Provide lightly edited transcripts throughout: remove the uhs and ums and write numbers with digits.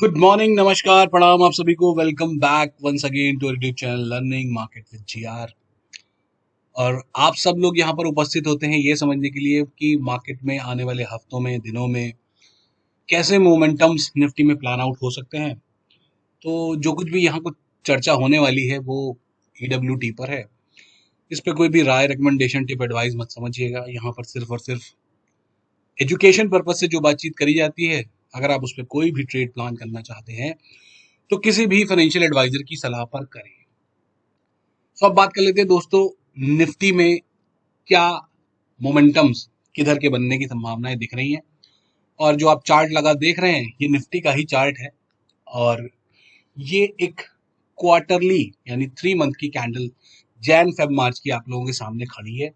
Good morning, नमस्कार, प्रणाम आप सभी को। Welcome back once again to YouTube channel learning market with GR. और आप सब लोग यहाँ पर उपस्थित होते हैं ये समझने के लिए कि मार्केट में आने वाले हफ्तों में, दिनों में कैसे मोमेंटम्स निफ्टी में प्लान आउट हो सकते हैं। तो जो कुछ भी यहाँ कुछ चर्चा होने वाली है वो ईडब्ल्यूटी पर है। इस पे कोई भी राय, रिकमेंडेशन, टिप, एडवाइस मत समझिएगा। यहाँ पर सिर्फ और सिर्फ एजुकेशन पर्पज से जो बातचीत करी जाती है। अगर आप उस पर कोई भी ट्रेड प्लान करना चाहते हैं तो किसी भी फाइनेंशियल एडवाइजर की सलाह पर करें। तो अब बात कर लेते हैं दोस्तों, निफ्टी में क्या मोमेंटम्स किधर के बनने की संभावनाएं दिख रही हैं। और जो आप चार्ट लगा देख रहे हैं ये निफ्टी का ही चार्ट है और ये एक क्वार्टरली यानी 3 मंथ की कैंडल जैन फेब मार्च की आप लोगों के सामने खड़ी है।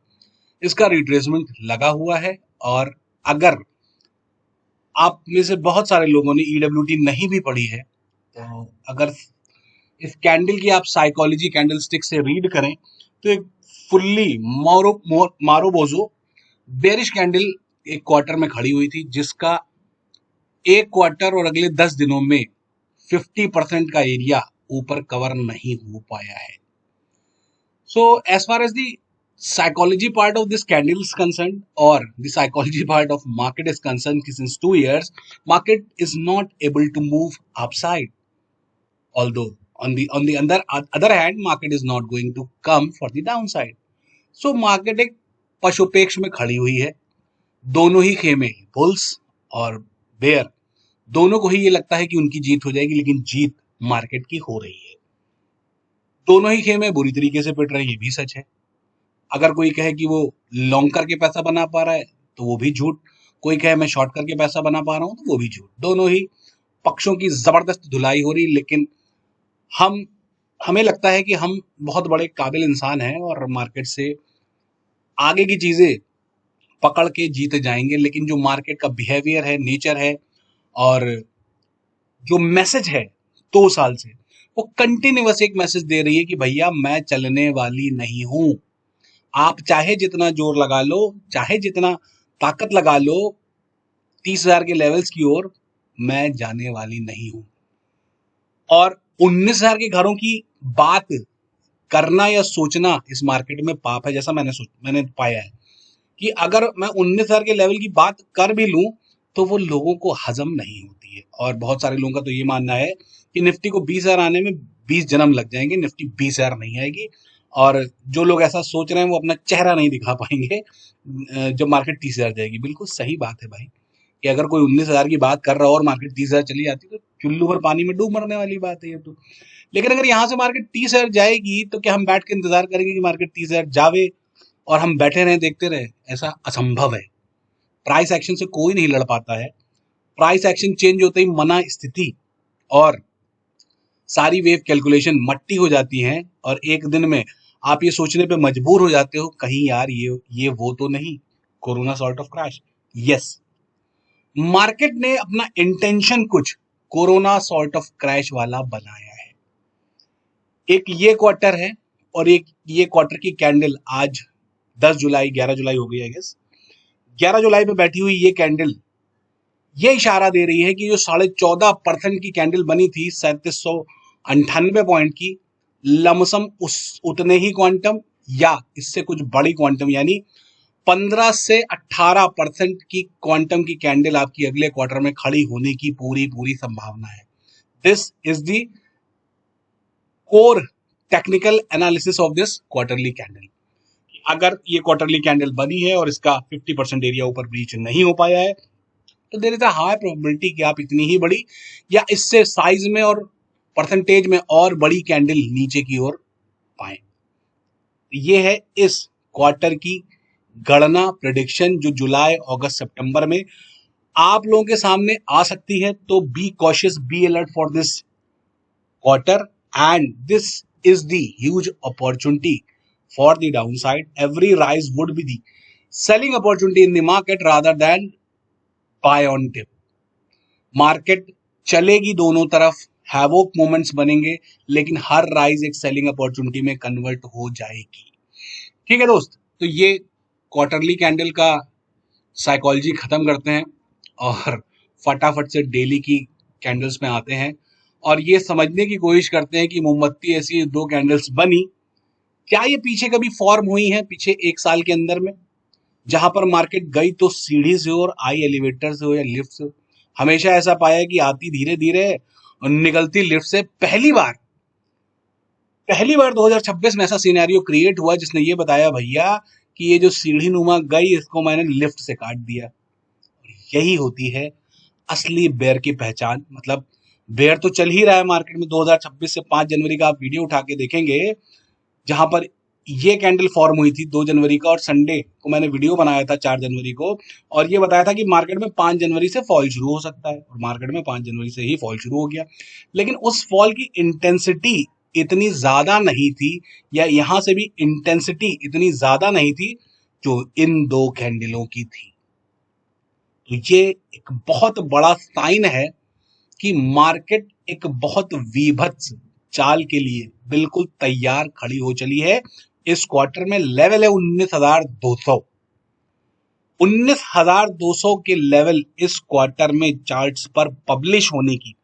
इसका रिट्रेसमेंट लगा हुआ है और अगर आप में से बहुत सारे लोगों ने ईडब्ल्यूटी नहीं भी पढ़ी है तो अगर इस कैंडल की आप साइकोलॉजी कैंडल स्टिक से रीड करें तो एक फुल्ली मारोबोजो बेरिश कैंडल एक क्वार्टर में खड़ी हुई थी, जिसका एक क्वार्टर और अगले 10 दिनों में 50% का एरिया ऊपर कवर नहीं हो पाया है। So as far as the psychology part of this candle is concerned, or the psychology part of market is concerned, since 2 years market is not able to move upside, although on the other hand market is not going to come for the downside. So market एक पशुपेक्ष में खड़ी हुई है। दोनों ही खेमे, bulls और bear, दोनों को ही ये लगता है कि उनकी जीत हो जाएगी, लेकिन जीत मार्केट की हो रही है। दोनों ही खेमे बुरी तरीके से पिट रहे हैं, ये भी सच है। अगर कोई कहे कि वो लॉन्ग करके पैसा बना पा रहा है तो वो भी झूठ। कोई कहे मैं शॉर्ट करके पैसा बना पा रहा हूं तो वो भी झूठ। दोनों ही पक्षों की जबरदस्त धुलाई हो रही, लेकिन हमें लगता है कि हम बहुत बड़े काबिल इंसान हैं और मार्केट से आगे की चीजें पकड़ के जीते जाएंगे। लेकिन जो मार्केट का बिहेवियर है, नेचर है और जो मैसेज है 2 साल से, वो कंटिन्यूअस एक मैसेज दे रही है कि भैया मैं चलने वाली नहीं हूं। आप चाहे जितना जोर लगा लो, चाहे जितना ताकत लगा लो 30,000 के लेवल्स की ओर, मैं जाने वाली नहीं हूं। और 19,000 के घरों की बात करना या सोचना इस मार्केट में पाप है। जैसा मैंने पाया है कि अगर मैं 19,000 के लेवल की बात कर भी लूं तो वो लोगों को हजम नहीं होती है। और बहुत सारे लोगों का तो ये मानना है कि निफ्टी को 20,000 आने में 20 जन्म लग जाएंगे, निफ्टी 20,000 नहीं आएगी। और जो लोग ऐसा सोच रहे हैं वो अपना चेहरा नहीं दिखा पाएंगे जब मार्केट 30,000 जाएगी। बिल्कुल सही बात है भाई कि अगर कोई 19,000 की बात कर रहा हो और मार्केट 30,000 चली जाती तो चुल्लू भर पानी में डूब मरने वाली बात है ये तो। लेकिन अगर यहाँ से मार्केट 30,000 जाएगी तो क्या हम बैठ के इंतजार करेंगे कि मार्केट 30,000 जावे और हम बैठे रहें, देखते रहें? ऐसा असंभव है। प्राइस एक्शन से कोई नहीं लड़ पाता है। प्राइस एक्शन चेंज होते ही मना स्थिति और सारी वेव कैलकुलेशन मट्टी हो जाती हैं और एक दिन में आप ये सोचने पे मजबूर हो जाते हो कहीं यार ये वो तो नहीं, corona sort of crash. Yes, market ने अपना इंटेंशन कुछ कोरोना सॉर्ट ऑफ क्रैश वाला बनाया है। एक ये क्वार्टर है और एक ये क्वार्टर की कैंडल आज 10 जुलाई 11 जुलाई हो गई, आई गेस 11 जुलाई पे बैठी हुई ये कैंडल ये इशारा दे रही है कि जो 14.5% की कैंडल बनी थी 3798 पॉइंट की, लमसम उतने ही क्वांटम या इससे कुछ बड़ी क्वांटम यानी 15 से 18% की क्वांटम की कैंडल आपकी अगले क्वार्टर में खड़ी होने की पूरी संभावना है। This is the core technical analysis of this quarterly candle. अगर ये क्वार्टरली कैंडल बनी है और इसका 50% एरिया ऊपर ब्रीच नहीं हो पाया है तो there is a high probability कि आप इतनी ही बड़ी या इससे साइज में और परसेंटेज में और बड़ी कैंडल नीचे की ओर पाए। ये है इस क्वार्टर की गणना, प्रेडिक्शन जो जुलाई, अगस्त, सितंबर में आप लोगों के सामने आ सकती है। तो be cautious, be alert for this quarter, and this is the huge opportunity for the downside. Every rise would be the selling opportunity in the market rather than buy on dip. Market चलेगी दोनों तरफ, havoc moments बनेंगे, लेकिन हर rise एक selling opportunity में convert हो जाएगी। ठीक है दोस्त, तो ये क्वार्टरली कैंडल का साइकोलॉजी खत्म करते हैं और फटाफट से डेली की कैंडल्स में आते हैं और ये समझने की कोशिश करते हैं कि मोमबत्ती ऐसी 2 कैंडल्स बनी, क्या ये पीछे कभी फॉर्म हुई है पिछे 1 साल के अंदर में, जहां पर मार्केट गई तो सीढ़ी से हो और आई एलिवेटर से हो या लिफ्ट से हो। हमेशा ऐसा पाया है कि आती धीरे धीरे और निकलती लिफ्ट से। पहली बार 2026 में ऐसा सिनेरियो क्रिएट हुआ जिसने ये बताया भैया कि ये जो सीढ़ी नुमा गई इसको मैंने लिफ्ट से काट दिया। यही होती है असली बेयर की पहचान। मतलब बेयर तो चल ही रहा है मार्केट में 2026 से 5 जनवरी का आप वीडियो उठा के देखेंगे जहां पर ये कैंडल फॉर्म हुई थी 2 जनवरी का, और संडे को मैंने वीडियो बनाया था 4 जनवरी को और ये बताया था कि मार्केट में 5 जनवरी से फॉल शुरू हो सकता है, और मार्केट में 5 जनवरी से ही फॉल शुरू हो गया। लेकिन उस फॉल की इंटेंसिटी इतनी ज्यादा नहीं थी, या यहां से भी इंटेंसिटी इतनी ज्यादा नहीं थी जो इन 2 कैंडलों की थी। तो ये एक बहुत बड़ा साइन है कि मार्केट एक बहुत विभत्स चाल के लिए बिल्कुल तैयार खड़ी हो चली है। इस क्वार्टर में लेवल है 19,200। 19,200 के लेवल इस क्वार्टर में चार्ट्स पर पब्लिश होने की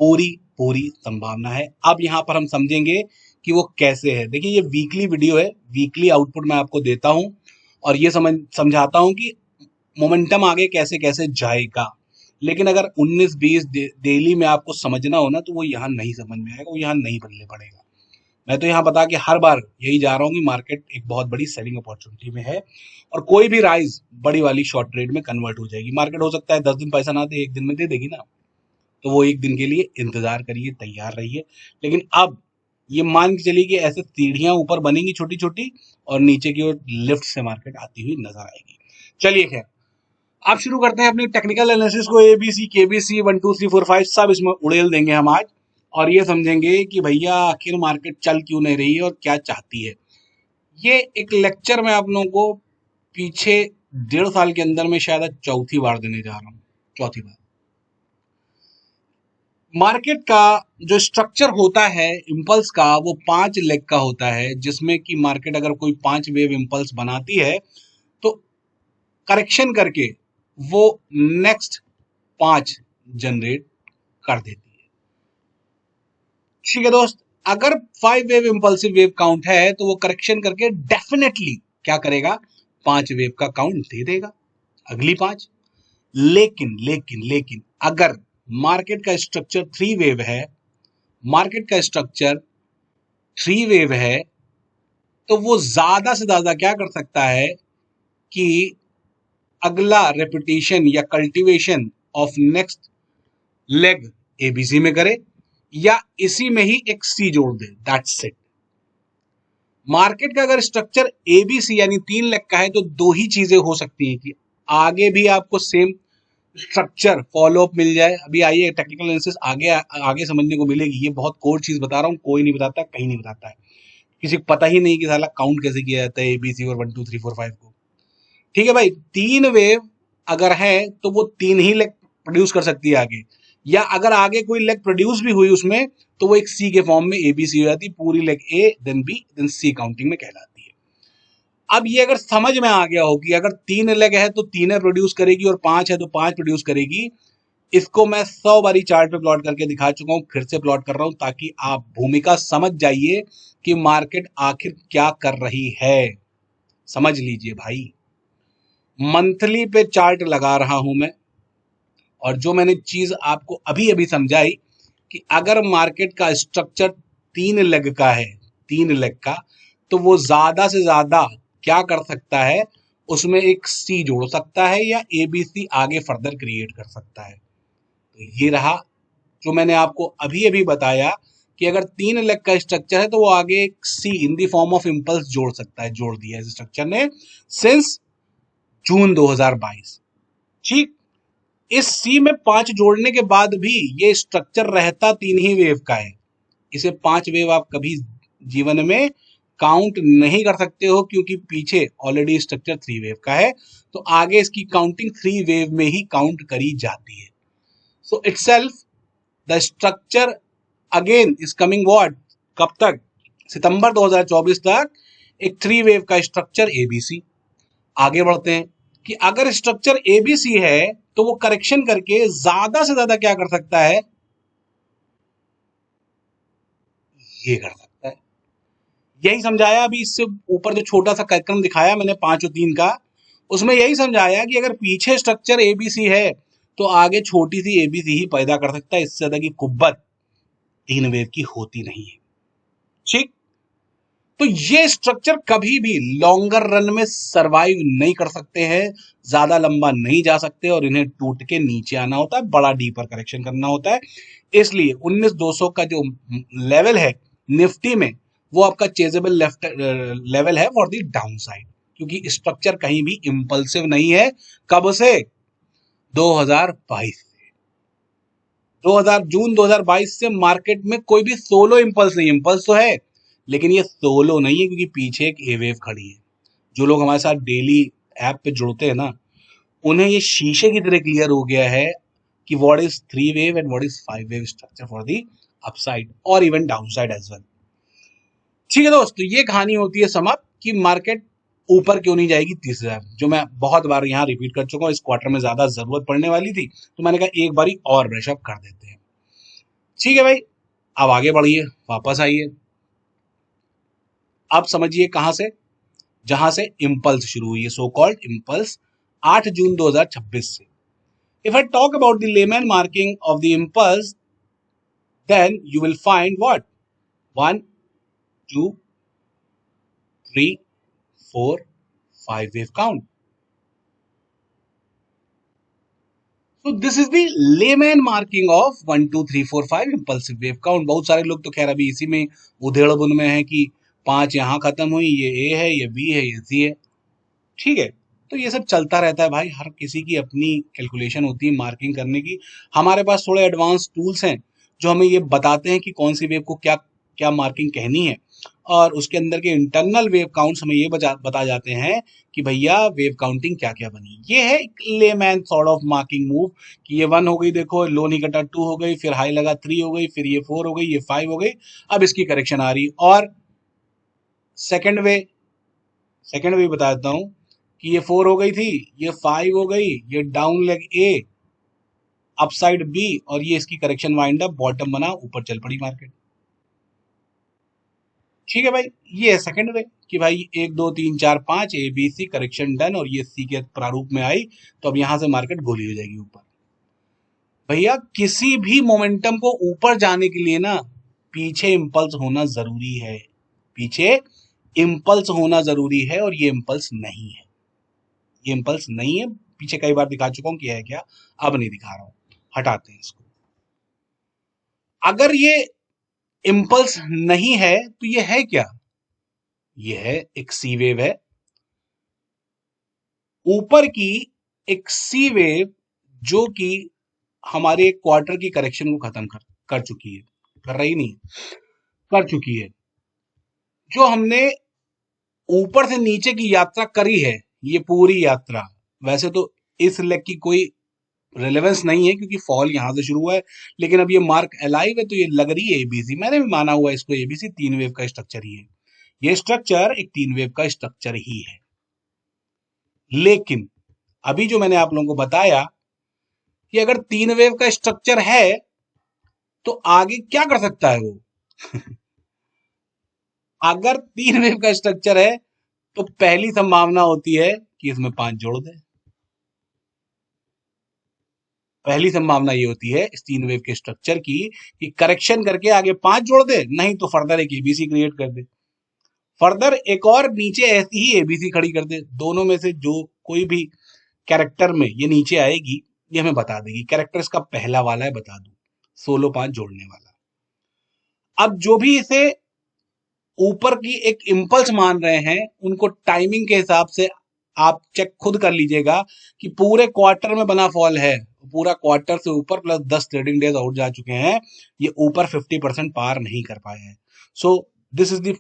पूरी पूरी संभावना है। अब यहां पर हम समझेंगे कि वो कैसे है। देखिए ये वीकली वीडियो है, वीकली आउटपुट मैं आपको देता हूं और ये समझाता हूं कि मोमेंटम आगे कैसे कैसे जाएगा। लेकिन अगर 19-20 डेली में आपको समझना हो ना तो वो यहाँ नहीं समझ में आएगा, वो यहाँ नहीं बदले पड़ेगा। मैं तो यहाँ बता के हर बार यही जा रहा हूँ कि मार्केट एक बहुत बड़ी सेलिंग अपॉर्चुनिटी में है और कोई भी राइज बड़ी वाली शॉर्ट ट्रेड में कन्वर्ट हो जाएगी। मार्केट हो सकता है 10 दिन पैसा ना दे, 1 दिन में दे देगी ना, तो वो 1 दिन के लिए इंतजार करिए, तैयार रहिए। लेकिन अब ये मान के चलिए कि ऐसे सीढ़ियां ऊपर बनेंगी छोटी छोटी और नीचे की ओर लिफ्ट से मार्केट आती हुई नजर आएगी। चलिए खैर आप शुरू करते हैं अपनी टेक्निकल एनालिसिस को। एबीसी केबीसी 1 2 3 4 5 सब इसमें उड़ेल देंगे हम आज, और ये समझेंगे कि भैया आखिर मार्केट चल क्यों नहीं रही है और क्या चाहती है। ये एक लेक्चर मैं आप लोगों को पीछे 1.5 साल के अंदर में शायद चौथी बार देने जा रहा हूँ, चौथी बार। मार्केट का जो स्ट्रक्चर होता है इम्पल्स का वो 5 लेग का होता है, जिसमें कि मार्केट अगर कोई 5 वेव इम्पल्स बनाती है तो करेक्शन करके वो नेक्स्ट 5 जनरेट कर देती है। ठीक है दोस्त, अगर 5 वेव इंपल्सिव वेव काउंट है तो वो करेक्शन करके डेफिनेटली क्या करेगा, 5 वेव का काउंट दे देगा, अगली 5। लेकिन अगर मार्केट का स्ट्रक्चर 3 वेव है, मार्केट का स्ट्रक्चर 3 वेव है, तो वो ज्यादा से ज्यादा क्या कर सकता है कि अगला रेपिटेशन या cultivation of next leg ABC में करे या इसी में ही एक सी जोड़ दे, दैट्स इट। मार्केट का अगर स्ट्रक्चर एबीसी यानी 3 लेग का है तो 2 ही चीजें हो सकती हैं कि आगे भी आपको सेम स्ट्रक्चर फॉलो अप मिल जाए। अभी आइए टेक्निकल एनालिसिस आगे समझने को मिलेगी। ये बहुत कोर चीज बता रहा हूँ, कोई नहीं बताता, कहीं नहीं बताता है, किसी को पता ही नहीं कि साला काउंट कैसे किया जाता है एबीसी और 1 2 3 4 5 को। ठीक है भाई, 3 वेव अगर है तो वो 3 ही लेग प्रोड्यूस कर सकती है आगे, या अगर आगे कोई लेग प्रोड्यूस भी हुई उसमें तो वो एक सी के फॉर्म में एबीसी हो जाती, पूरी leg A then B then C counting में कहलाती है। अब ये अगर समझ में आ गया हो कि अगर 3 लेग है तो 3 प्रोड्यूस करेगी और 5 है तो 5 प्रोड्यूस करेगी, इसको मैं 100 बारी चार्ट पे प्लॉट करके दिखा चुका हूं, फिर से प्लॉट कर रहा हूं ताकि आप भूमिका समझ जाइए कि मार्केट आखिर क्या कर रही है। समझ लीजिए भाई, मंथली पे चार्ट लगा रहा हूं मैं, और जो मैंने चीज आपको अभी अभी समझाई कि अगर मार्केट का स्ट्रक्चर 3 लेग का है, 3 लेग का, तो वो ज्यादा से ज्यादा क्या कर सकता है, उसमें एक सी जोड़ सकता है या एबीसी आगे फर्दर क्रिएट कर सकता है। तो ये रहा जो मैंने आपको अभी अभी बताया कि अगर 3 लेग का स्ट्रक्चर है तो वो आगे एक C in the form of impulse जोड़ सकता है, जोड़ दिया है स्ट्रक्चर ने सिंस जून 2022। ठीक, इस सी में 5 जोड़ने के बाद भी ये स्ट्रक्चर रहता 3 ही वेव का है। इसे 5 वेव आप कभी जीवन में काउंट नहीं कर सकते हो क्योंकि पीछे ऑलरेडी स्ट्रक्चर 3 वेव का है, तो आगे इसकी काउंटिंग 3 वेव में ही काउंट करी जाती है। So itself the structure again is coming what, कब तक, सितंबर 2024 तक एक 3 वेव का स्ट्रक्चर एबीसी। आगे बढ़ते हैं, कि अगर स्ट्रक्चर एबीसी है तो वो करेक्शन करके ज्यादा से ज्यादा क्या कर सकता है, ये कर सकता है। यही समझाया अभी इससे ऊपर जो छोटा सा कार्यक्रम दिखाया मैंने 5 और 3 का, उसमें यही समझाया कि अगर पीछे स्ट्रक्चर एबीसी है तो आगे छोटी सी एबीसी ही पैदा कर सकता है, इससे ज्यादा की कुब्बत तीन वेव की होती नहीं है। ठीक, तो ये स्ट्रक्चर कभी भी लॉन्गर रन में सरवाइव नहीं कर सकते हैं, ज्यादा लंबा नहीं जा सकते और इन्हें टूट के नीचे आना होता है, बड़ा डीपर करेक्शन करना होता है। इसलिए 19200 का जो लेवल है निफ्टी में, वो आपका चेजेबल लेफ्ट लेवल है फॉर द डाउन साइड, क्योंकि स्ट्रक्चर कहीं भी इंपल्सिव नहीं है। कब से? 2022 से जून 2022 से मार्केट में कोई भी सोलो इंपल्स नहीं। इंपल्स तो है लेकिन ये सोलो नहीं है, क्योंकि पीछे एक ए वेव खड़ी है। जो लोग हमारे साथ डेली ऐप पे जुड़ते हैं ना, उन्हें ये शीशे की तरह क्लियर हो गया है कि what is 3 wave and what is 5 wave structure for the upside और even down side as well. ठीक है दोस्तों, ये कहानी होती है समाप्त कि मार्केट ऊपर क्यों नहीं जाएगी 30,000, जो मैं बहुत बार यहाँ रिपीट कर चुका हूँ। इस क्वार्टर में ज्यादा जरूरत पड़ने वाली थी तो मैंने कहा एक बारी और ब्रशअप कर देते हैं। ठीक है भाई, अब आगे बढ़िए, वापस आइए। अब समझिए कहां से, जहां से इंपल्स शुरू हुई है, सो कॉल्ड इंपल्स 8 जून 2026 से। If I talk about the layman marking of the impulse, then you will find what, 1 2 3 4 5 wave count. So this is the layman marking of 1 2 3 4 5 impulsive wave count। बहुत सारे लोग तो खैर अभी इसी में उधेड़ बुन में है कि 5 यहाँ खत्म हुई, ये ए है, ये बी है, ये सी है। ठीक है, तो ये सब चलता रहता है भाई, हर किसी की अपनी कैलकुलेशन होती है मार्किंग करने की। हमारे पास थोड़े एडवांस टूल्स हैं जो हमें ये बताते हैं कि कौन सी वेव को क्या क्या मार्किंग कहनी है, और उसके अंदर के इंटरनल वेव काउंट्स हमें ये बता जाते हैं कि भैया वेव काउंटिंग क्या क्या बनी। ये है एक layman sort of marking move कि ये 1 हो गई, देखो लो नहीं कटा, 2 हो गई, फिर हाई लगा 3 हो गई, फिर ये 4 हो गई, ये 5 हो गई, अब इसकी करेक्शन आ रही। और सेकेंड वे बता देता हूं कि ये 4 हो गई थी, ये 5 हो गई, ये डाउन लेग ए, अपसाइड बी, और ये इसकी करेक्शन वाइंड अप, बॉटम बना, ऊपर चल पड़ी मार्केट। ठीक है भाई, ये है सेकंड वे कि भाई 1 2 3 4 5 A B C correction done, और ये सी के प्रारूप में आई, तो अब यहां से मार्केट गोली हो जाएगी ऊपर। भैया किसी भी मोमेंटम को ऊपर जाने के लिए ना पीछे इंपल्स होना जरूरी है, पीछे इंपल्स होना जरूरी है, और ये इंपल्स नहीं है, ये इंपल्स नहीं है। पीछे कई बार दिखा चुका हूं कि है क्या, अब नहीं दिखा रहा हूं, हटाते हैं इसको। अगर ये इंपल्स नहीं है तो ये है क्या, ये है एक सी वेव है, ऊपर की एक सी वेव जो कि हमारे क्वार्टर की करेक्शन को खत्म कर चुकी है, कर रही नहीं, कर चुकी है। जो हमने ऊपर से नीचे की यात्रा करी है, ये पूरी यात्रा, वैसे तो इस लेग की कोई रिलेवेंस नहीं है क्योंकि फॉल यहां से शुरू हुआ है, लेकिन अब ये मार्क अलाइव है तो ये लग रही है एबीसी। मैंने भी माना हुआ इसको एबीसी, 3 वेव का स्ट्रक्चर ही है, ये स्ट्रक्चर एक 3 वेव का स्ट्रक्चर ही है। लेकिन अभी जो मैंने आप लोगों को बताया कि अगर 3 वेव का स्ट्रक्चर है तो आगे क्या कर सकता है वो अगर 3 वेव का स्ट्रक्चर है तो पहली संभावना होती है कि इसमें 5 जोड़ दे। पहली संभावना ये होती है इस 3 वेव के स्ट्रक्चर की कि करेक्शन करके आगे 5 जोड़ दे, नहीं तो फर्दर एक एबीसी क्रिएट कर दे, फर्दर एक और नीचे ऐसी ही एबीसी खड़ी कर दे। दोनों में से जो कोई भी कैरेक्टर में ये नीचे आएगी, ये हमें बता देगी। कैरेक्टर इसका पहला वाला है, बता दूं, 16 5 जोड़ने वाला। अब जो भी इसे ऊपर की एक इंपल्स मान रहे हैं, उनको टाइमिंग के हिसाब से आप चेक खुद कर लीजिएगा कि पूरे क्वार्टर में बना फॉल है, पूरा क्वार्टर से ऊपर प्लस 10 ट्रेडिंग डेज आउट जा चुके हैं, ये ऊपर 50% पार नहीं कर पाए हैं। So this is the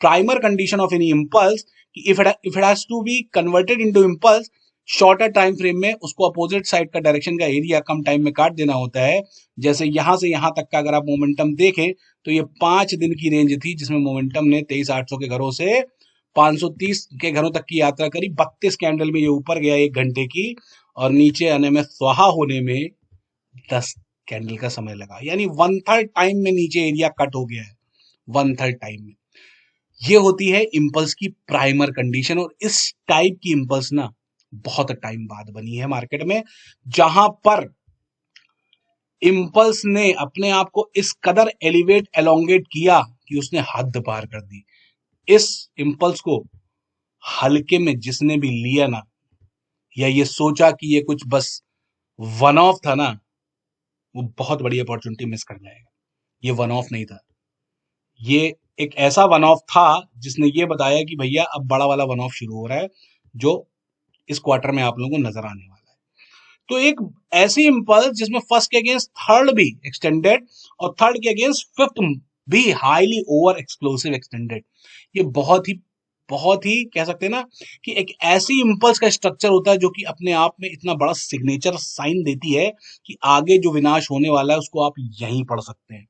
primer condition of any impulse कि if it has to be converted into impulse, shorter time frame में उसको अपोजिट साइड का डायरेक्शन का एरिया कम टाइम में काट देना होता है। जैसे यहां से यहां तक का अगर आप मोमेंटम देखें तो ये 5 दिन की रेंज थी जिसमें मोमेंटम ने 23,800 के घरों से 530 के घरों तक की यात्रा करी, 32 कैंडल में ये ऊपर गया 1 घंटे की, और नीचे आने में, स्वाहा होने में 10 कैंडल का समय लगा। यानी 1/3 टाइम में नीचे एरिया कट हो गया है, 1/3 टाइम में। ये होती है इम्पल्स की प्राइमर कंडीशन, और इस टाइप की इम्पल्स ना बहुत टाइम बाद बनी है मार्केट में, जहां पर इम्पल्स ने अपने आप को इस कदर एलिवेट एलोंगेट किया कि उसने हद पार कर दी। इस इम्पल्स को हल्के में जिसने भी लिया ना, या ये सोचा कि ये कुछ बस वन ऑफ था ना, वो बहुत बड़ी अपॉर्चुनिटी मिस कर जाएगा। ये वन ऑफ नहीं था, ये एक ऐसा वन ऑफ था जिसने ये बताया कि भैया अब बड़ा वाला वन ऑफ शुरू हो रहा है, जो इस क्वार्टर में आप लोगों को नजर आने वाला है। तो एक ऐसी इंपल्स जिसमें फर्स्ट के अगेंस्ट थर्ड भी एक्सटेंडेड, और थर्ड के अगेंस्ट फिफ्थ भी हाईली ओवर एक्सप्लोसिव एक्सटेंडेड। ये बहुत ही कह सकते हैं ना कि एक ऐसी इंपल्स का स्ट्रक्चर होता है जो कि अपने आप में इतना बड़ा सिग्नेचर साइन देती है कि आगे जो विनाश होने वाला है उसको आप यहीं पढ़ सकते हैं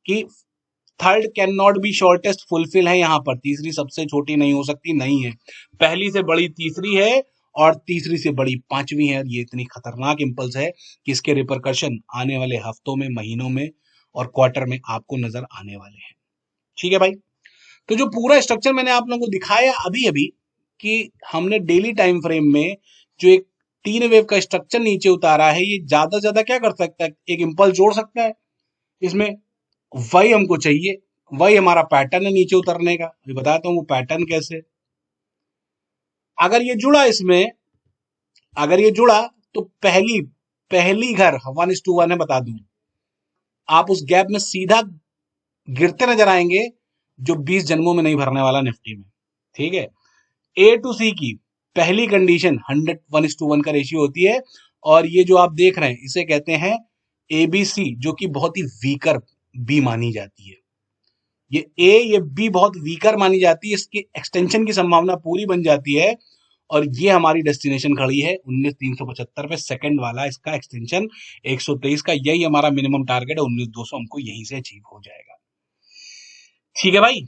कि third can not be shortest fulfil है। यहां पर तीसरी सबसे छोटी नहीं हो सकती, नहीं है, पहली से बड़ी तीसरी है, और तीसरी से बड़ी पांचवी है। ये इतनी खतरनाक इंपल्स है कि इसके रिपरकशन आने वाले हफ्तों में, महीनों में और क्वार्टर में आपको नजर आने वाले हैं। ठीक है भाई, तो जो पूरा स्ट्रक्चर मैंने आप लोगों को दिखाया अभी अभी, कि हमने डेली टाइम फ्रेम में जो एक 3 वेव का स्ट्रक्चर नीचे उतारा है, ये ज्यादा से ज्यादा क्या कर सकता है, एक इंपल्स जोड़ सकता है इसमें। वही हमको चाहिए, वही हमारा पैटर्न है नीचे उतरने का। अभी बताता हूं वो पैटर्न कैसे। अगर ये जुड़ा इसमें, अगर ये जुड़ा, तो पहली पहली घर 1:1 है, बता दूं, आप उस गैप में सीधा गिरते नजर आएंगे, जो 20 जन्मों में नहीं भरने वाला निफ्टी में। ठीक है, ए टू सी की पहली कंडीशन 100:1 का रेशियो होती है, और ये जो आप देख रहे हैं इसे कहते हैं एबीसी, जो कि बहुत ही वीकर बी मानी जाती है। ये ए ये बी बहुत वीकर मानी जाती है, इसकी एक्सटेंशन की संभावना पूरी बन जाती है, और ये हमारी डेस्टिनेशन खड़ी है 19375 पे, सेकंड वाला इसका एक्सटेंशन 123 का, यही हमारा मिनिमम टारगेट है, 19200 हमको यहीं से अचीव हो जाएगा। ठीक है भाई,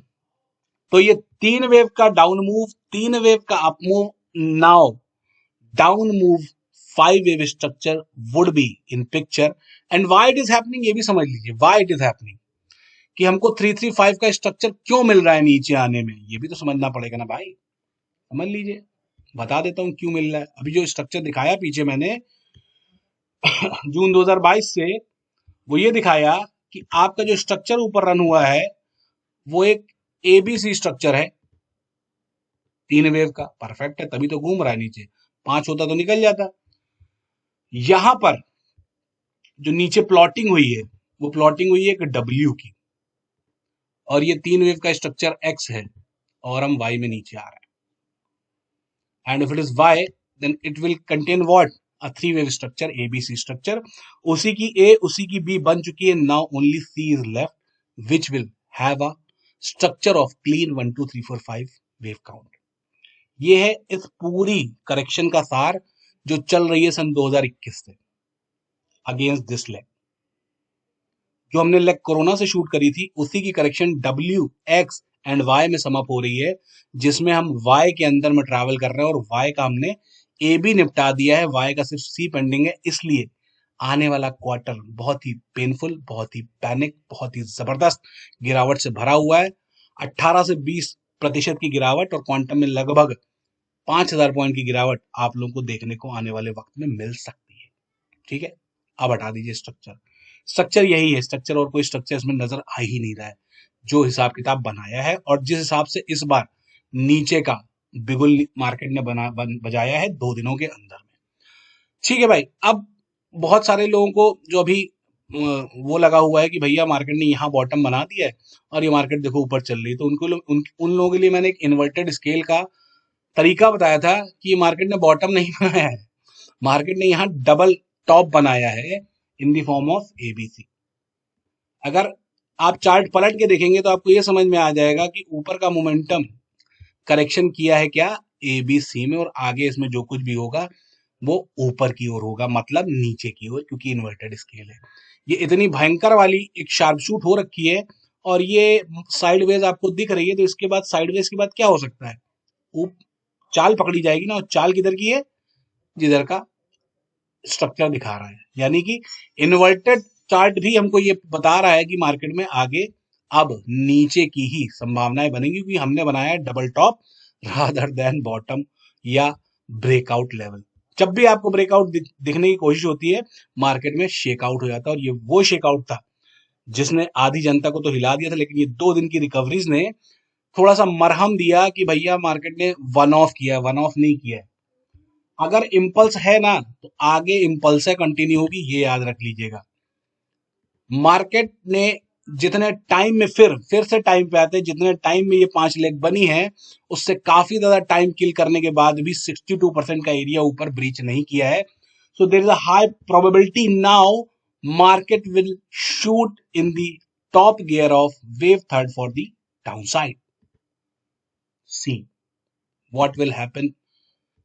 तो ये 3 वेव का डाउन मूव, 3 वेव का up move, now down move 5 wave structure would be in picture. And why it is happening ये भी समझ लीजिए, व्हाई इट इज हैपनिंग, कि हमको 335 का स्ट्रक्चर क्यों मिल रहा है नीचे आने में, ये भी तो समझना पड़ेगा ना भाई। समझ लीजिए, बता देता हूं क्यों मिल रहा है। अभी जो स्ट्रक्चर दिखाया पीछे मैंने जून 2022 से, वो ये दिखाया कि आपका जो स्ट्रक्चर ऊपर रन हुआ है वो एक एबीसी स्ट्रक्चर है, 3 वेव का, परफेक्ट है, तभी तो घूम रहा है नीचे। 5 होता तो निकल जाता। यहां पर जो नीचे प्लॉटिंग हुई है, वो प्लॉटिंग हुई है एक डब्ल्यू की, और ये 3 वेव का स्ट्रक्चर एक्स है, और हम वाई में नीचे आ रहे हैं। And if it is Y, then it will contain what, a 3 wave structure, ABC structure. उसी की ए उसी की बी बन चुकी है, now only C is left which will have a structure of clean 1 2 3 4 5 wave count. ये है इस पूरी करेक्शन का सार जो चल रही है सन 2021 से अगेंस्ट दिस लेग। जो हमने लेग कोरोना से शूट करी थी, उसी की correction W, X and Y में समअप हो रही है, जिसमें हम वाई के अंदर में ट्रैवल कर रहे हैं, और वाई का हमने ए भी निपटा दिया है, वाई का सिर्फ सी पेंडिंग है। इसलिए आने वाला क्वार्टर बहुत ही पेनफुल, बहुत ही पैनिक, बहुत ही जबरदस्त गिरावट से भरा हुआ है। 18 से 20% की गिरावट, और क्वांटम में लगभग 5000 पॉइंट की गिरावट आप लोगों को देखने को आने वाले वक्त में मिल सकती है। ठीक है, अब हटा दीजिए स्ट्रक्चर, स्ट्रक्चर यही है स्ट्रक्चर, और कोई स्ट्रक्चर इसमें नजर आ ही नहीं रहा है। जो हिसाब किताब बनाया है, और जिस हिसाब से इस बार नीचे का बिगुल मार्केट ने बजाया है 2 दिनों के अंदर में। ठीक है भाई, अब बहुत सारे लोगों को जो अभी वो लगा हुआ है कि भैया मार्केट ने यहाँ बॉटम बना दिया है और ये मार्केट देखो ऊपर चल रही है, तो उन लोगों के लिए मैंने एक इन्वर्टेड स्केल का तरीका बताया था कि ये मार्केट ने बॉटम नहीं बनाया है, मार्केट ने यहाँ डबल टॉप बनाया है इन द फॉर्म ऑफ एबीसी। अगर आप चार्ट पलट के देखेंगे तो आपको ये समझ में आ जाएगा कि ऊपर का मोमेंटम करेक्शन किया है क्या, एबीसी में, और आगे इसमें जो कुछ भी होगा वो ऊपर की ओर होगा, मतलब नीचे की ओर, क्योंकि इन्वर्टेड स्केल है। ये इतनी भयंकर वाली एक शार्प शूट हो रखी है, और ये साइडवेज आपको दिख रही है, तो इसके बाद साइडवेज के बाद क्या हो सकता है, चाल पकड़ी जाएगी ना, और चाल किधर की है, जिधर का स्ट्रक्चर दिखा रहा है। यानी कि इन्वर्टेड चार्ट भी हमको ये बता रहा है कि मार्केट में आगे अब नीचे की ही संभावनाएं बनेंगी, क्योंकि हमने बनाया है double top rather than bottom या ब्रेकआउट लेवल। जब भी आपको ब्रेकआउट दिखने की कोशिश होती है, मार्केट में शेकआउट हो जाता है, और ये वो शेकआउट था जिसने आधी जनता को तो हिला दिया था, लेकिन ये 2 दिन की रिकवरीज ने थोड़ा सा मरहम दिया कि भैया मार्केट ने वन ऑफ किया, वन ऑफ नहीं किया है। अगर इम्पल्स है ना, तो आगे इम्पल्स है कंटिन्यू होगी, ये याद रख लीजिएगा। मार्केट ने जितने टाइम में फिर से टाइम पे आते हैं, जितने टाइम में ये 5 लेग बनी है, उससे काफी ज्यादा टाइम किल करने के बाद भी 62% का एरिया ऊपर ब्रीच नहीं किया है। So there is a high probability now market will shoot in the top gear of wave third for the downside. See what will happen,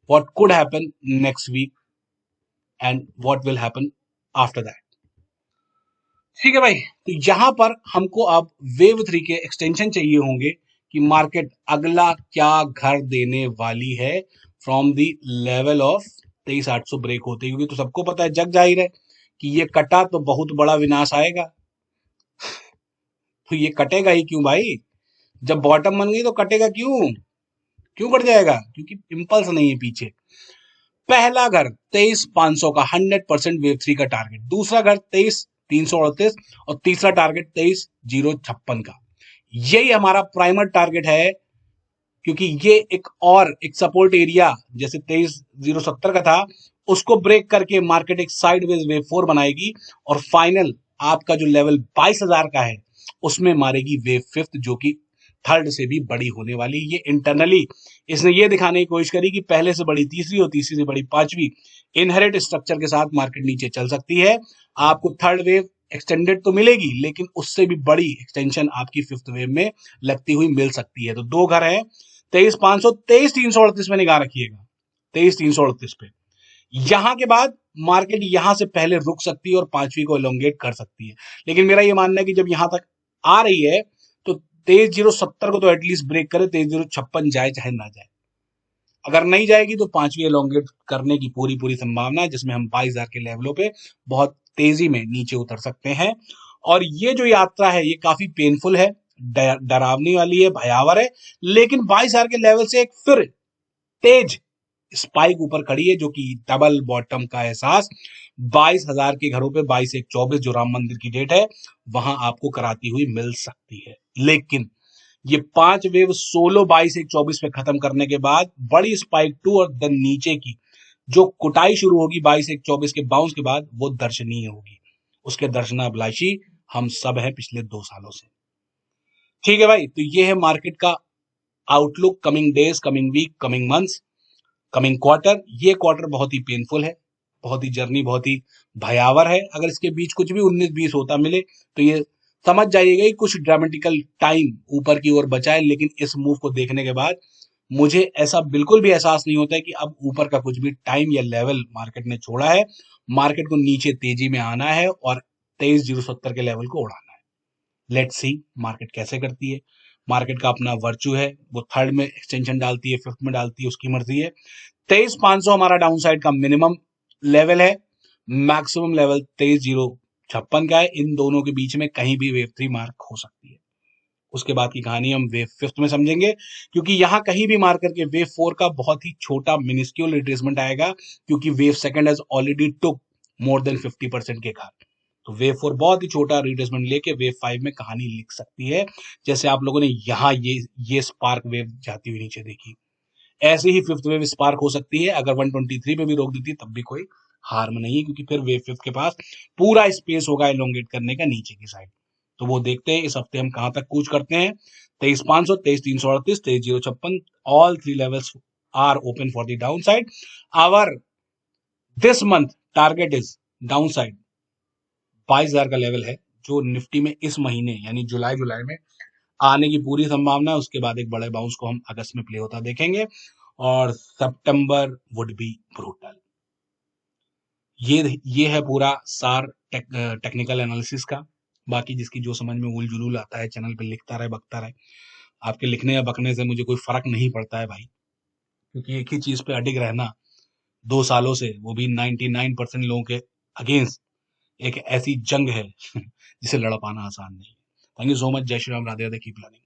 what could happen next week and what will happen after that। ठीक है भाई, तो यहां पर हमको अब wave 3 के extension चाहिए होंगे कि मार्केट अगला क्या घर देने वाली है from the level of 23,800 break होते, क्योंकि तो सबको पता है, जग जाहिर है कि ये कटा तो बहुत बड़ा विनाश आएगा। तो ये कटेगा ही क्यों भाई, जब बॉटम बन गई तो कटेगा क्यों, क्यों कट जाएगा, क्योंकि इम्पल्स नहीं है पीछे। पहला घर 23,500 का 100% वेव 3 का टारगेट, दूसरा घर 23,338 और तीसरा टारगेट 23,056 का। यही हमारा प्राइमर टारगेट है, क्योंकि ये एक सपोर्ट एरिया जैसे 23,070 का था, उसको ब्रेक करके मार्केट एक साइडवेज वेव 4 बनाएगी, और फाइनल आपका जो लेवल 22,000 का है उसमें मारेगी वेव 5, जो कि थर्ड से भी बड़ी होने वाली। ये इंटरनली इसने ये दिखाने की कोशिश करी कि पहले से बड़ी तीसरी और तीसरी से बड़ी पांचवी इनहेरिट स्ट्रक्चर के साथ मार्केट नीचे चल सकती है। आपको थर्ड वेव एक्सटेंडेड तो मिलेगी, लेकिन उससे भी बड़ी एक्सटेंशन आपकी फिफ्थ वेव में लगती हुई मिल सकती है। तो दो घर है, 23,500, 23,338 में निगाह रखिएगा, 23,338 पे। यहां के बाद मार्केट यहां से पहले रुक सकती है और पांचवी को एलोंगेट कर सकती है, लेकिन मेरा ये मानना है कि जब यहां तक आ रही है तो 23,070 को तो एटलीस्ट ब्रेक करे, 23,056 जाए चाहे ना जाए। अगर नहीं जाएगी तो पांचवी एलोंगेट करने की पूरी पूरी संभावना है, जिसमें हम 22,000 के लेवलों पे बहुत तेजी में नीचे उतर सकते हैं। और ये जो यात्रा है ये काफी पेनफुल है, डरावनी वाली है, भयावह है, लेकिन 22,000 के लेवल से एक फिर तेज स्पाइक ऊपर खड़ी है, जो कि डबल बॉटम का एहसास 22,000 के घरों पे 22/1/24 जो राम मंदिर की डेट है वहां आपको कराती हुई मिल सकती है। लेकिन ये 5 वेव सोलो 22/1/24 पे खत्म करने के बाद बड़ी स्पाइक 2 और देन नीचे की जो कुटाई शुरू होगी 22/1/24 के बाउंस के बाद, वो दर्शनीय होगी। उसके दर्शनाभिलाषी हम सब हैं पिछले 2 सालों से। ठीक है भाई, तो ये है मार्केट का outlook, coming days, coming week, coming months, coming quarter. ये क्वार्टर बहुत ही पेनफुल है, बहुत ही जर्नी बहुत ही भयावर है। अगर इसके बीच कुछ भी 19-20 होता मिले तो ये समझ जाइएगा कि कुछ ड्रामेटिकल टाइम ऊपर की ओर बचा है। लेकिन इस मूव को देखने के बाद मुझे ऐसा बिल्कुल भी एहसास नहीं होता है कि अब ऊपर का कुछ भी टाइम या लेवल मार्केट ने छोड़ा है। मार्केट को नीचे तेजी में आना है और 23,070 के लेवल को उड़ाना है। लेट्स सी मार्केट कैसे करती है। मार्केट का अपना वर्चू है, वो थर्ड में एक्सटेंशन डालती है, फिफ्थ में डालती है, उसकी मर्जी है। 23,500 हमारा डाउन साइड का मिनिमम लेवल है, मैक्सिमम लेवल 23,056 का है। इन दोनों के बीच में कहीं भी वेव 3 मार्क हो सकती है। उसके बाद की कहानी हम वेव 5 में समझेंगे, क्योंकि यहां कहीं भी मार करके वेव 4 का बहुत ही छोटा मिनिस्क्यूल रिट्रेसमेंट आएगा, क्योंकि wave second has already took more than 50% के घर। तो वेव 4 बहुत ही छोटा रिट्रेसमेंट लेके वेव 5 में कहानी लिख सकती है, जैसे आप लोगों ने यहाँ ये स्पार्क वेव जाती हुई नीचे देखी। ऐसे ही फिफ्थ वेव स्पार्क हो सकती है, अगर 123 पे भी रोक देती तब भी कोई हार्म नहीं है, क्योंकि फिर वेव फिफ्थ के पास पूरा स्पेस होगा एलोंगेट करने का नीचे की साइड। तो वो देखते हैं इस हफ्ते हम कहां तक कूच करते हैं। 23,500, 23,338, 23,056, all 3 levels are open for the downside. Our this month target is downside 22,000 का लेवल है, जो निफ्टी में इस महीने यानी जुलाई में आने की पूरी संभावना है। उसके बाद एक बड़े बाउंस को हम अगस्त में प्ले होता देखेंगे, और सितंबर वुड बी ब्रूटल। ये है पूरा सार टेक्निकल एनालिसिस का। बाकी जिसकी जो समझ में उल जुलूल आता है चैनल पे लिखता रहे, बकता रहे। आपके लिखने या बकने से मुझे कोई फर्क नहीं पड़ता है भाई, क्योंकि एक ही चीज पे अडिग रहना 2 सालों से, वो भी 99% लोगों के अगेंस्ट, एक ऐसी जंग है जिसे लड़ पाना आसान नहीं है। Thank you so much. जय श्री राम, राधे राधे, कीप लर्निंग।